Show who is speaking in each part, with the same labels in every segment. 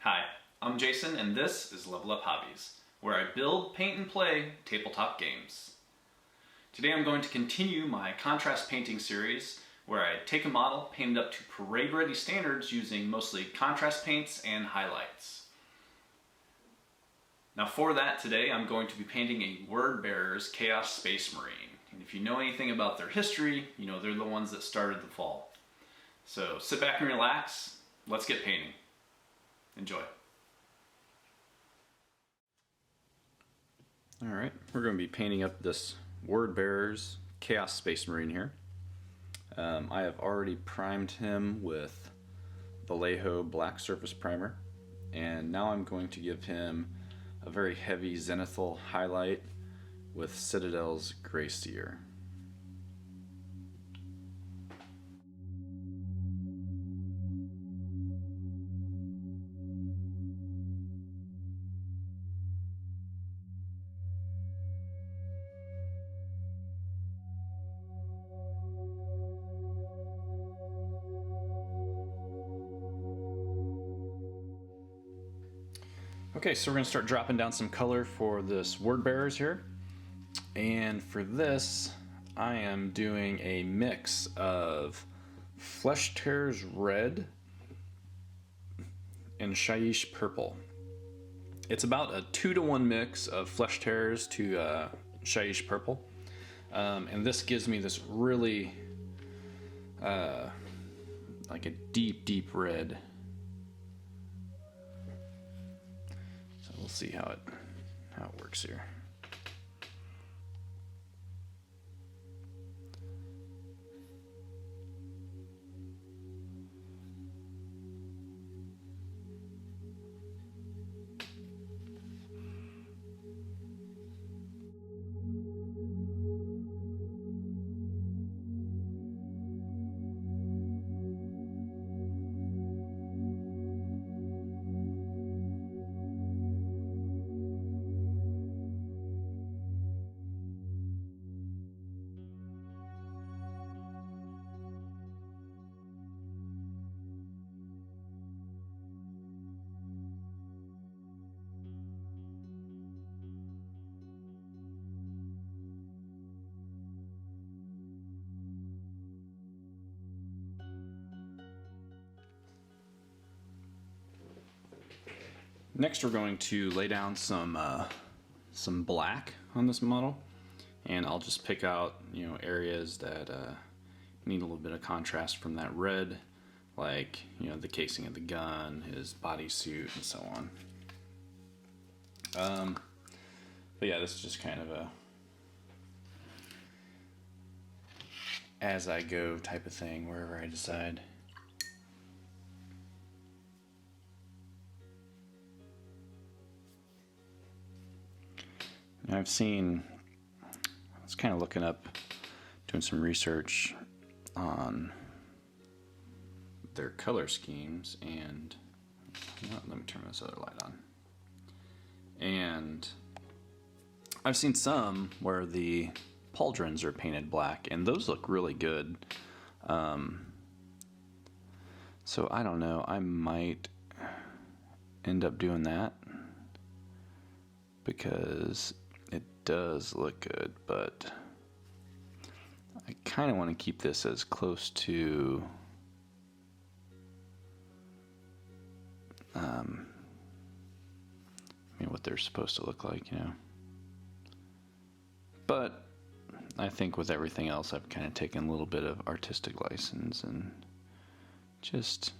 Speaker 1: Hi, I'm Jason and this is Level Up Hobbies, where I build, paint, and play tabletop games. Today I'm going to continue my contrast painting series where I take a model, paint it up to parade-ready standards using mostly contrast paints and highlights. Now for that today I'm going to be painting a Word Bearer's Chaos Space Marine. And if you know anything about their history, you know they're the ones that started the fall. So sit back and relax, let's get painting. Enjoy. Alright, we're going to be painting up this Word Bearer's Chaos Space Marine here. I have already primed him with Vallejo Black Surface Primer, and now I'm going to give him a very heavy zenithal highlight with Citadel's Gray Seer. Okay, so we're going to start dropping down some color for this Word Bearers here. And for this, I am doing a mix of Flesh Tear's Red and Shyish Purple. It's about a 2-to-1 mix of Flesh Tear's to Shyish Purple. And this gives me this really, like a deep, deep red. We'll see how it works here. Next, we're going to lay down some black on this model, and I'll just pick out areas that need a little bit of contrast from that red, like the casing of the gun, his bodysuit, and so on. But yeah, this is just kind of a as I go type of thing, wherever I decide. I was kind of looking up, doing some research on their color schemes, and let me turn this other light on. And I've seen some where the pauldrons are painted black, and those look really good. So I don't know, I might end up doing that because it does look good, but I kind of want to keep this as close to what they're supposed to look like, But I think with everything else, I've kind of taken a little bit of artistic license and just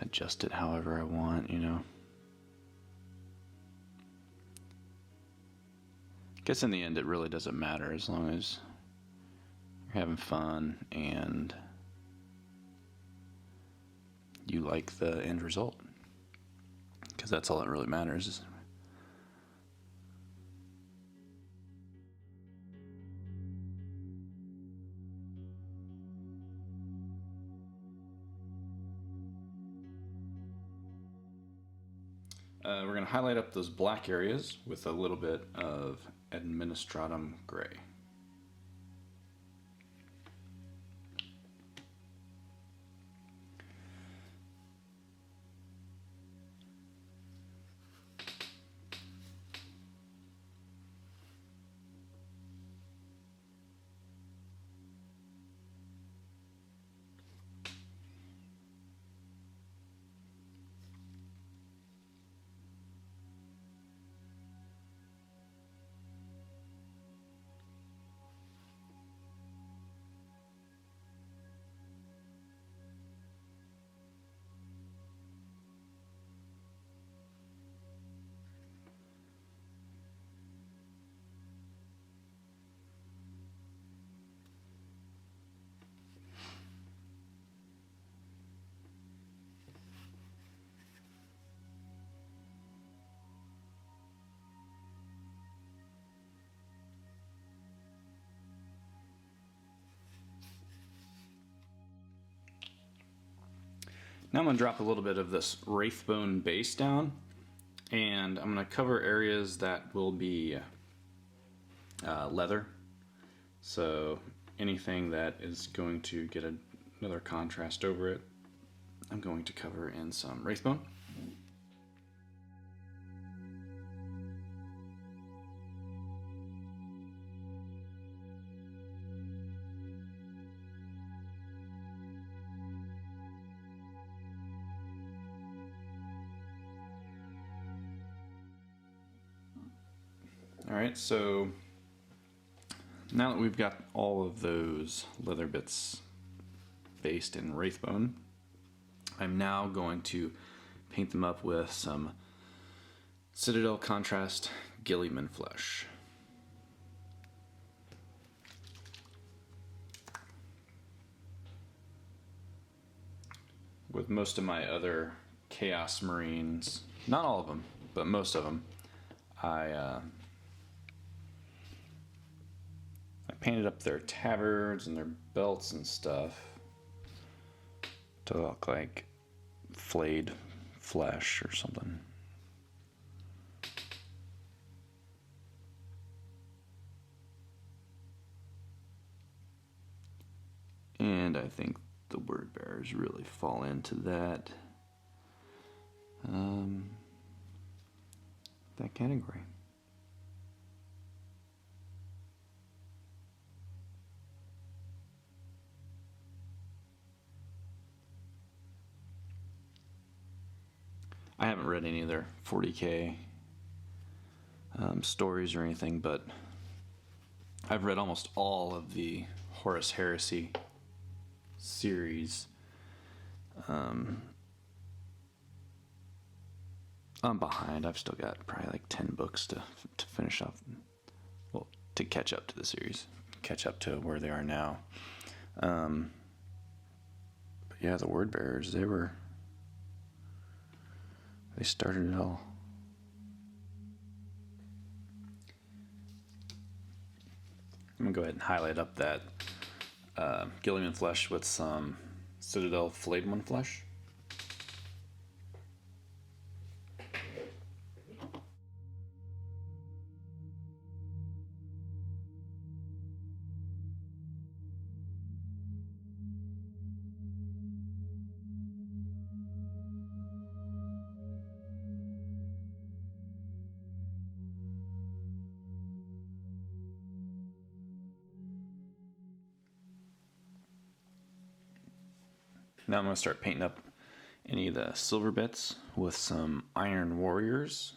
Speaker 1: adjust it however I want, Guess in the end it really doesn't matter as long as you're having fun and you like the end result, because that's all that really matters. We're going to highlight up those black areas with a little bit of Administratum Gray. Now I'm going to drop a little bit of this Wraithbone base down, and I'm going to cover areas that will be leather. So anything that is going to get another contrast over it, I'm going to cover in some Wraithbone. Alright, so now that we've got all of those leather bits based in Wraithbone, I'm now going to paint them up with some Citadel Contrast Gilliman Flesh. With most of my other Chaos Marines, not all of them, but most of them, I painted up their tabards and their belts and stuff to look like flayed flesh or something. And I think the word bearers really fall into that that category. I haven't read any of their 40K stories or anything, but I've read almost all of the Horus Heresy series. I'm behind. I've still got probably like 10 books to finish off. Well, to catch up to the series, catch up to where they are now. But yeah, the word bearers, they started it all. I'm gonna go ahead and highlight up that Gilliman Flesh with some Citadel Flayed One Flesh. Now I'm going to start painting up any of the silver bits with some Iron Warriors.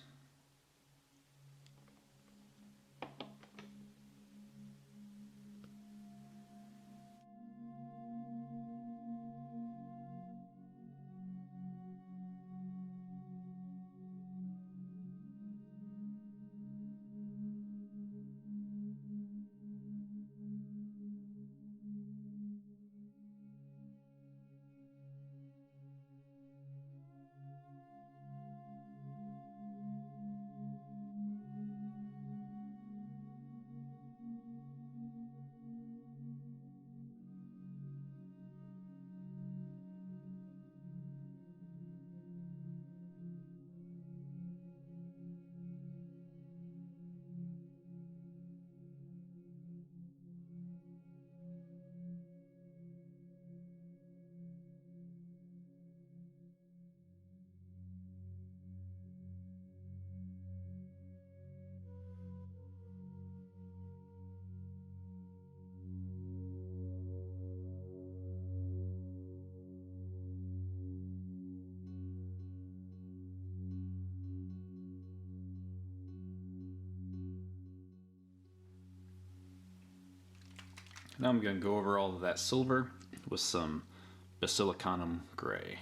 Speaker 1: Now I'm going to go over all of that silver with some Basilicanum Gray.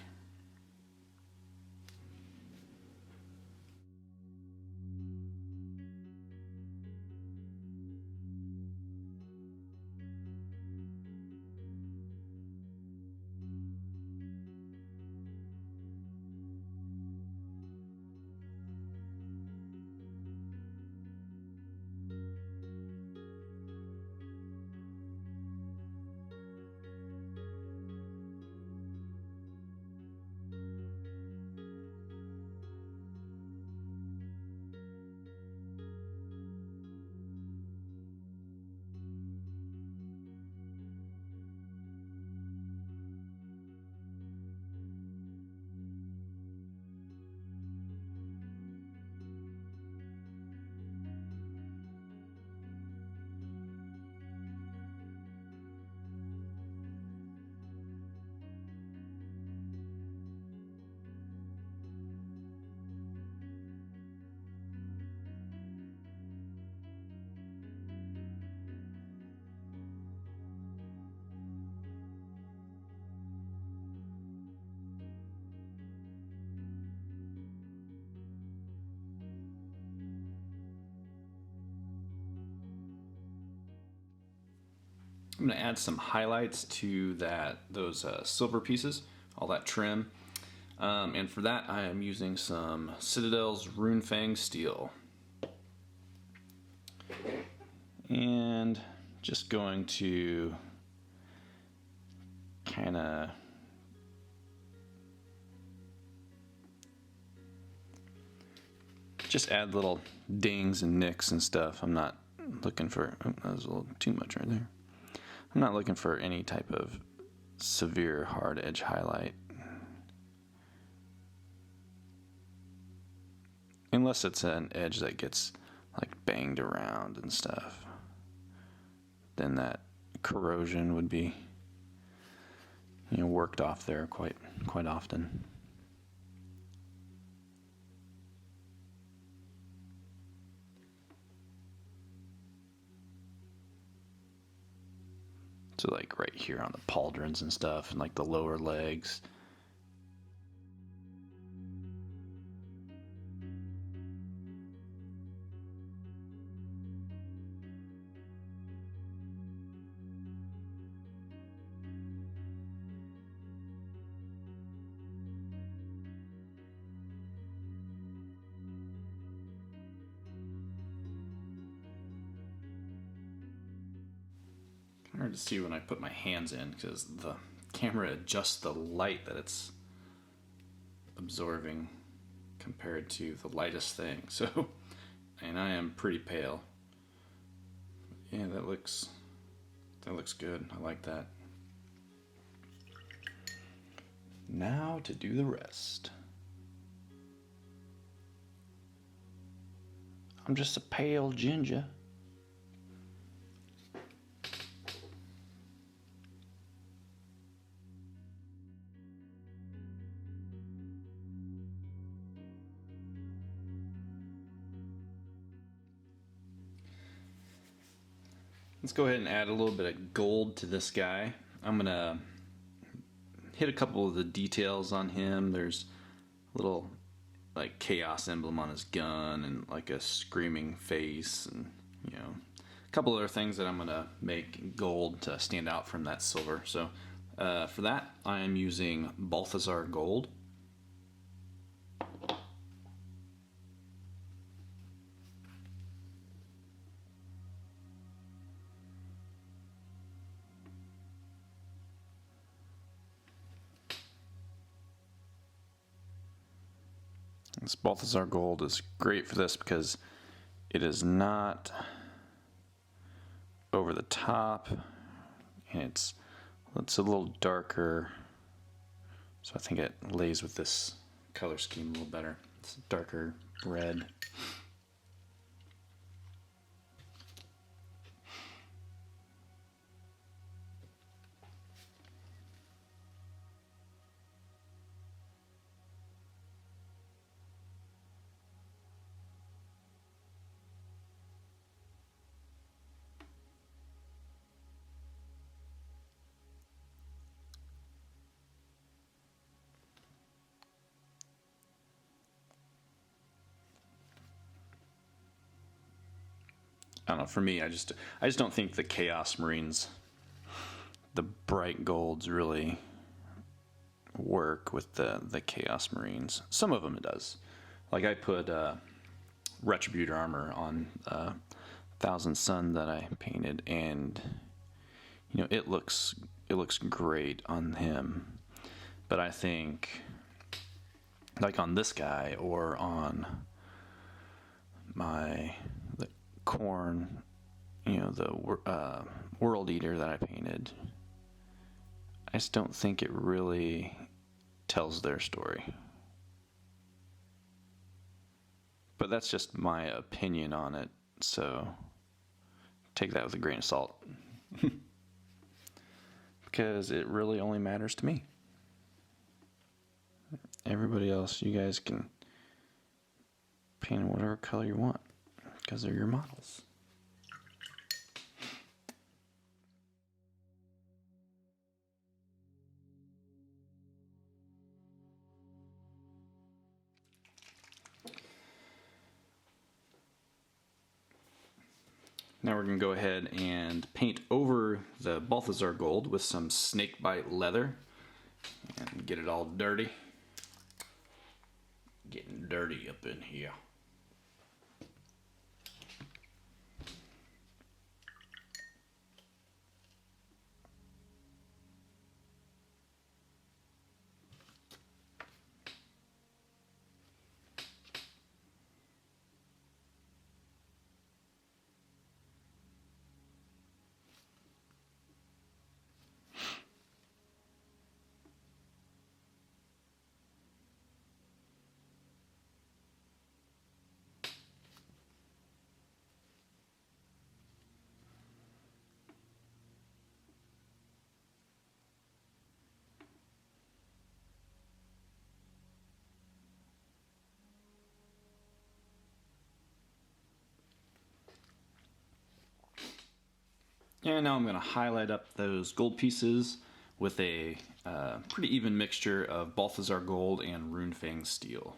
Speaker 1: I'm going to add some highlights to those silver pieces, all that trim. And for that, I am using some Citadel's Runefang steel. And just going to kind of just add little dings and nicks and stuff. I'm not looking for, oh, that was a little too much right there. I'm not looking for any type of severe hard edge highlight. Unless it's an edge that gets like banged around and stuff. Then that corrosion would be, worked off there quite often. So like right here on the pauldrons and stuff, and like the lower legs. Hard to see when I put my hands in because the camera adjusts the light that it's absorbing compared to the lightest thing. So, and I am pretty pale. Yeah, that looks good. I like that. Now to do the rest. I'm just a pale ginger. Let's go ahead and add a little bit of gold to this guy. I'm gonna hit a couple of the details on him. There's a little like chaos emblem on his gun and like a screaming face, and a couple other things that I'm gonna make gold to stand out from that silver. So for that, I am using Balthazar gold. This Balthazar gold is great for this because it is not over the top, and it's a little darker, so I think it lays with this color scheme a little better. It's a darker red. I don't know, for me, I just don't think the Chaos Marines, the bright golds, really work with the Chaos Marines. Some of them it does. Like I put Retributor armor on Thousand Sun that I painted, and it looks great on him. But I think like on this guy or on the Corn, the World Eater that I painted, I just don't think it really tells their story. But that's just my opinion on it, so take that with a grain of salt. Because it really only matters to me. Everybody else, you guys can paint in whatever color you want, because they're your models. Now we're going to go ahead and paint over the Balthazar gold with some snakebite leather and get it all dirty. Getting dirty up in here. And now I'm going to highlight up those gold pieces with a pretty even mixture of Balthazar gold and Runefang steel.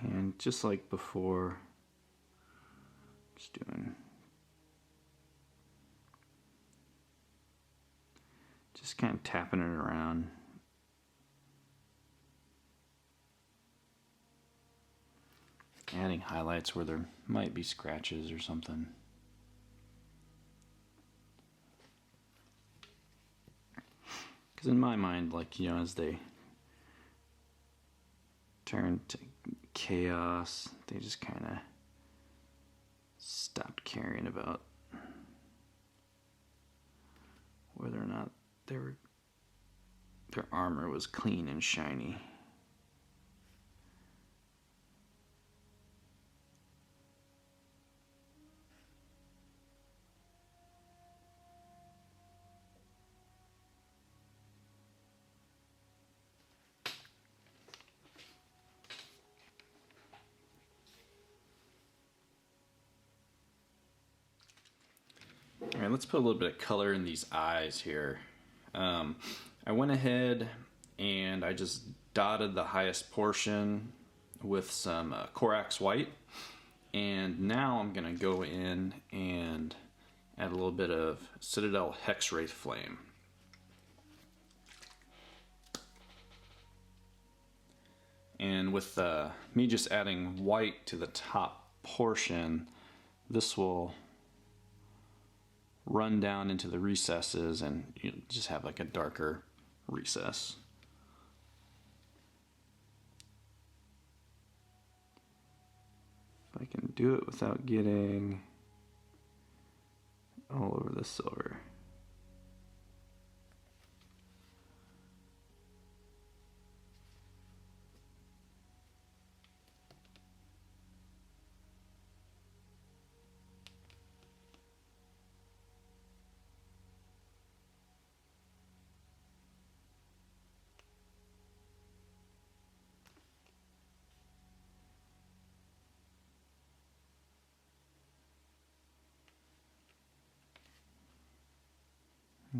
Speaker 1: And just like before, just kind of tapping it around. Adding highlights where there might be scratches or something. Because in my mind, like, you know, as they turn to chaos, they just kind of stopped caring about whether or not their armor was clean and shiny. All right, let's put a little bit of color in these eyes here. I went ahead and I just dotted the highest portion with some Corax white, and now I'm going to go in and add a little bit of Citadel Hexwraith Flame. And with me just adding white to the top portion, this will run down into the recesses and you just have like a darker recess. If I can do it without getting all over the silver.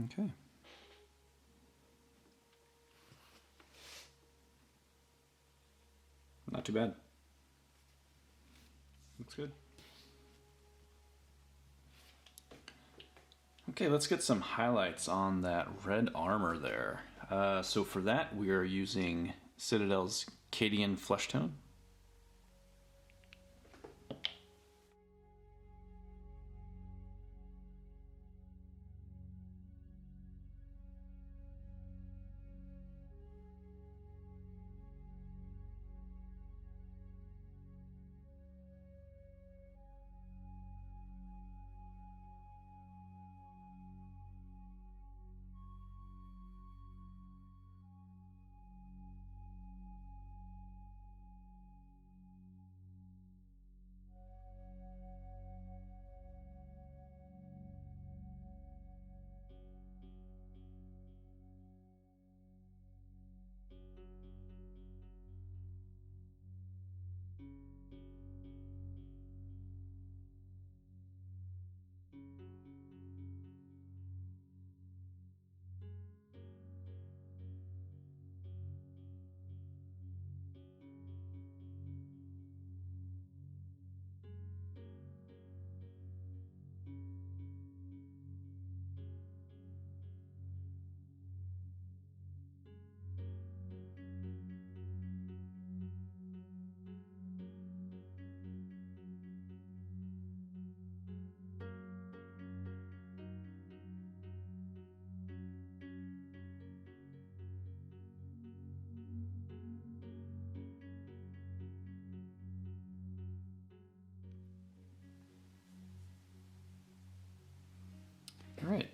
Speaker 1: Okay. Not too bad. Looks good. Okay, let's get some highlights on that red armor there. So for that, we are using Citadel's Cadian Flesh Tone.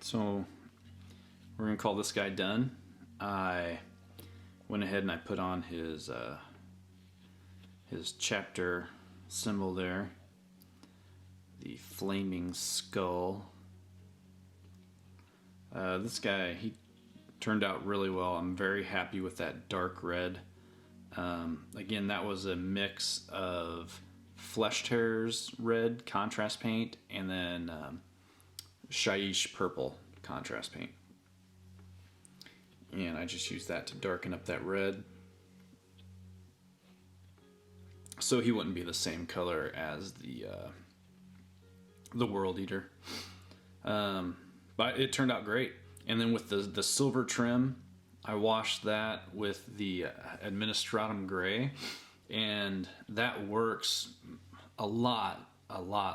Speaker 1: so we're gonna call this guy done. I went ahead and I put on his chapter symbol there, the flaming skull. This guy, he turned out really well. I'm very happy with that dark red. Again, that was a mix of Flesh Terror's red contrast paint and then Shaiish purple contrast paint. And I just used that to darken up that red, so he wouldn't be the same color as the World Eater. But it turned out great. And then with the silver trim, I washed that with the Administratum Gray, and that works a lot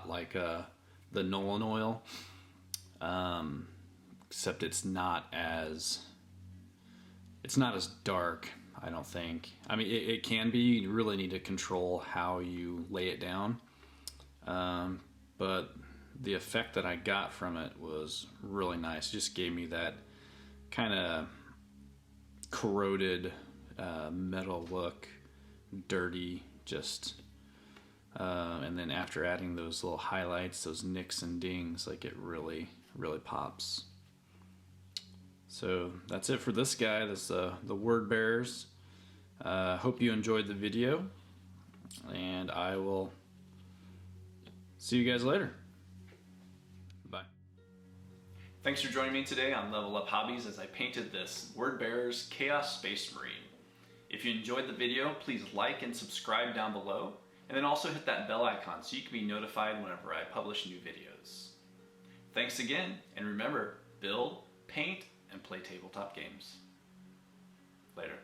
Speaker 1: like the Nolan oil, except it's not as dark, I don't think. I mean, it can be. You really need to control how you lay it down, but the effect that I got from it was really nice. It just gave me that kind of corroded metal look, dirty, just and then after adding those little highlights, those nicks and dings, like it really pops. So that's it for this guy. That's the Word Bearers. Hope you enjoyed the video, and I will see you guys later. Bye. Thanks for joining me today on Level Up Hobbies as I painted this Word Bearers Chaos Space Marine. If you enjoyed the video, please like and subscribe down below, and then also hit that bell icon so you can be notified whenever I publish new videos. Thanks again, and remember, build, paint, and play tabletop games. Later.